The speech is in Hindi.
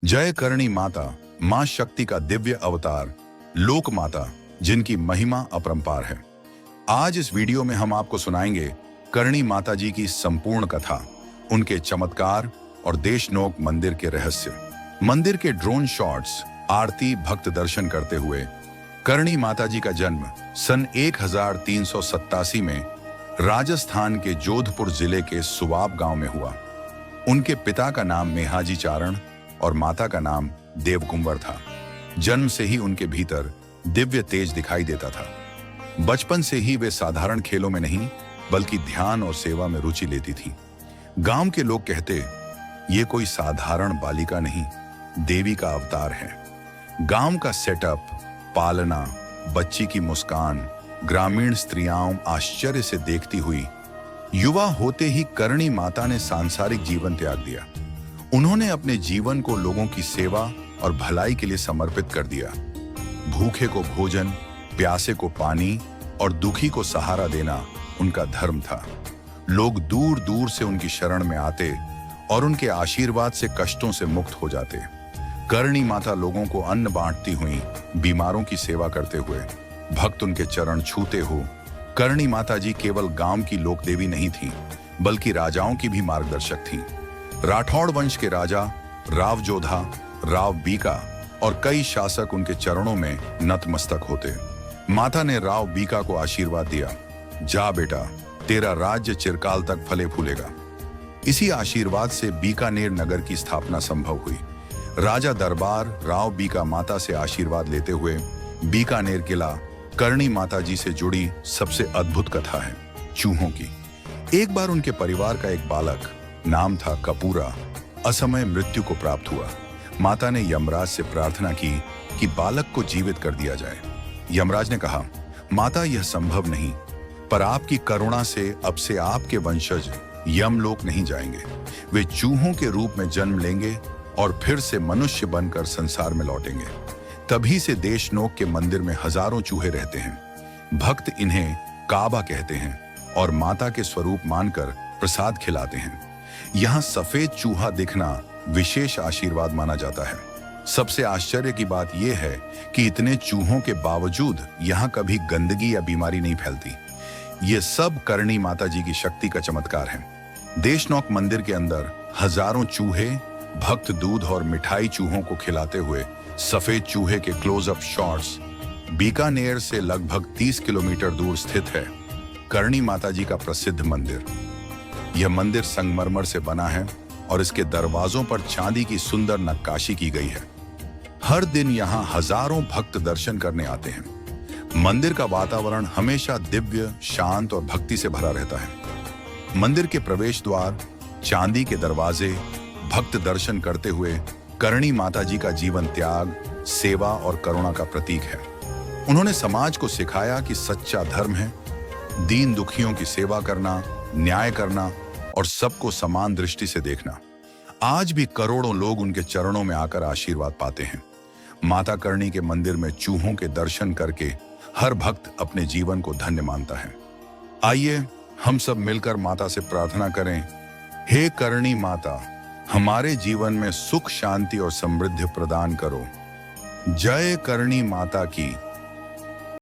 जय करणी माता, मां शक्ति का दिव्य अवतार, लोक माता, जिनकी महिमा अपरंपार है। आज इस वीडियो में हम आपको सुनाएंगे करणी माता जी की संपूर्ण कथा, उनके चमत्कार और देशनोक मंदिर के रहस्य। मंदिर के ड्रोन शॉट्स, आरती, भक्त दर्शन करते हुए। करणी माता जी का जन्म सन 1387 में राजस्थान के जोधपुर जिले के सुवाब गांव में हुआ। उनके पिता का नाम मेहाजी चारण और माता का नाम देवकुंवर था। जन्म से ही उनके भीतर दिव्य तेज दिखाई देता था। बचपन से ही वे साधारण खेलों में नहीं बल्कि ध्यान और सेवा में रुचि लेती थीं। गांव के लोग कहते, ये कोई साधारण बालिका नहीं, देवी का अवतार है। गांव का सेटअप, पालना, बच्ची की मुस्कान, ग्रामीण स्त्रियां आश्चर्य से देखती हुई। युवा होते ही करणी माता ने सांसारिक जीवन त्याग दिया। उन्होंने अपने जीवन को लोगों की सेवा और भलाई के लिए समर्पित कर दिया। भूखे को भोजन, प्यासे को पानी और दुखी को सहारा देना उनका धर्म था। लोग दूर दूर से उनकी शरण में आते और उनके आशीर्वाद से कष्टों से मुक्त हो जाते। करणी माता लोगों को अन्न बांटती हुई, बीमारों की सेवा करते हुए, भक्त उनके चरण छूते हो। करणी माता जी केवल गांव की लोक देवी नहीं थी, बल्कि राजाओं की भी मार्गदर्शक थीं। राठौड़ वंश के राजा राव जोधा, राव बीका और कई शासक उनके चरणों में नतमस्तक होते। माता ने राव बीका को आशीर्वाद दिया, जा बेटा, तेरा राज्य चिरकाल तक फले फूलेगा। इसी आशीर्वाद से बीकानेर नगर की स्थापना संभव हुई। राजा दरबार राव बीका माता से आशीर्वाद लेते हुए बीकानेर किला करणी माता जी से जुड़ी सबसे अद्भुत कथा है चूहों की। एक बार उनके परिवार का एक बालक, नाम था कपूरा, असमय मृत्यु को प्राप्त हुआ। माता ने यमराज से प्रार्थना की कि बालक को जीवित कर दिया जाए। यमराज ने कहा, माता, यह संभव नहीं, पर आपकी करुणा से अब से आपके वंशज यमलोक नहीं जाएंगे। वे चूहों के रूप में जन्म लेंगे और फिर से मनुष्य बनकर संसार में लौटेंगे। तभी से देशनोक के मंदिर में हजारों चूहे रहते हैं। भक्त इन्हें काबा कहते हैं और माता के स्वरूप मानकर प्रसाद खिलाते हैं। यहाँ सफेद चूहा दिखना विशेष आशीर्वाद माना जाता है। सबसे आश्चर्य की बात यह है कि इतने चूहों के बावजूद यहाँ कभी गंदगी या बीमारी नहीं फैलती। ये सब करणी माता जी की शक्ति का चमत्कार है। देशनोक मंदिर के अंदर हजारों चूहे, भक्त दूध और मिठाई चूहों को खिलाते हुए। सफेद चूहे के क्लोजअप शॉट्स। बीकानेर से लगभग 30 किलोमीटर दूर स्थित है करणी माता जी का प्रसिद्ध मंदिर। यह मंदिर संगमरमर से बना है और इसके दरवाजों पर चांदी की सुंदर नक्काशी की गई है। हर दिन यहाँ हजारों भक्त दर्शन करने आते हैं। मंदिर का वातावरण हमेशा दिव्य, शांत और भक्ति से भरा रहता है। मंदिर के प्रवेश द्वार, चांदी के दरवाजे, भक्त दर्शन करते हुए करणी माता जी का जीवन त्याग, सेवा और करुणा का प्रतीक है। उन्होंने समाज को सिखाया कि सच्चा धर्म है दीन दुखियों की सेवा करना, न्याय करना और सबको समान दृष्टि से देखना। आज भी करोड़ों लोग उनके चरणों में आकर आशीर्वाद पाते हैं। माता करणी के मंदिर में चूहों के दर्शन करके हर भक्त अपने जीवन को धन्य मानता है। आइए हम सब मिलकर माता से प्रार्थना करें, हे करणी माता, हमारे जीवन में सुख, शांति और समृद्धि प्रदान करो। जय करणी माता की।